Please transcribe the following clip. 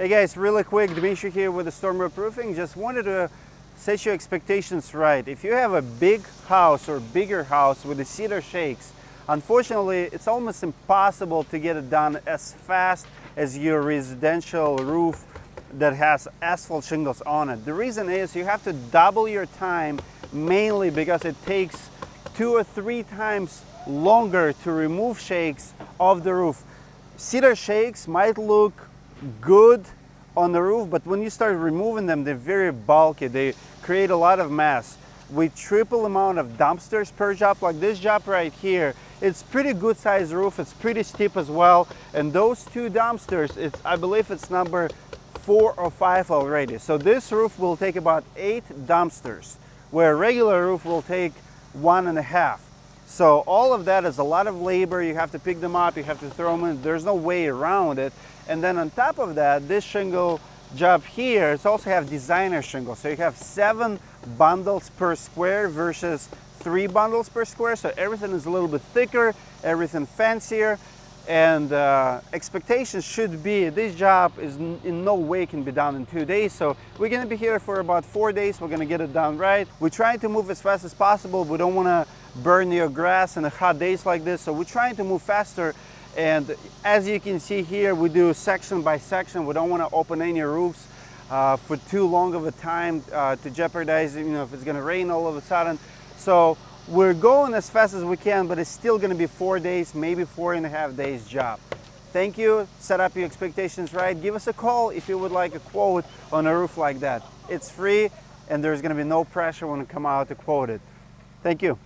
Hey guys, really quick, Dmitry here with the Storm Roof Roofing. Just wanted to set your expectations right. If you have a big house or bigger house with the cedar shakes, unfortunately it's almost impossible to get it done as fast as your residential roof that has asphalt shingles on it. The reason is you have to double your time, mainly because it takes 2 or 3 times longer to remove shakes off the roof. Cedar shakes might look good on the roof, but when you start removing them, they're very bulky. They create a lot of mass. With triple amount of dumpsters per job, like this job right here, it's pretty good sized roof. It's pretty steep as well. And those 2 dumpsters, I believe it's number 4 or 5 already. So this roof will take about 8 dumpsters, where a regular roof will take 1.5. So all of that is a lot of labor. You have to pick them up, you have to throw them in. There's no way around it. And then on top of that, this shingle job here is also have designer shingles. So you have 7 bundles per square versus 3 bundles per square. So everything is a little bit thicker, everything fancier. And expectations should be this job is in no way can be done in 2 days. So we're going to be here for about 4 days. We're going to get it done right. We're trying to move as fast as possible. We don't want to burn your grass in the hot days like this. So we're trying to move faster. And as you can see here, we do section by section. We don't want to open any roofs for too long of a time to jeopardize, if it's going to rain all of a sudden. So we're going as fast as we can, but it's still going to be 4 days, maybe 4.5 days job. Thank you. Set up your expectations right. Give us a call if you would like a quote on a roof like that. It's free, and there's going to be no pressure when you come out to quote it. Thank you.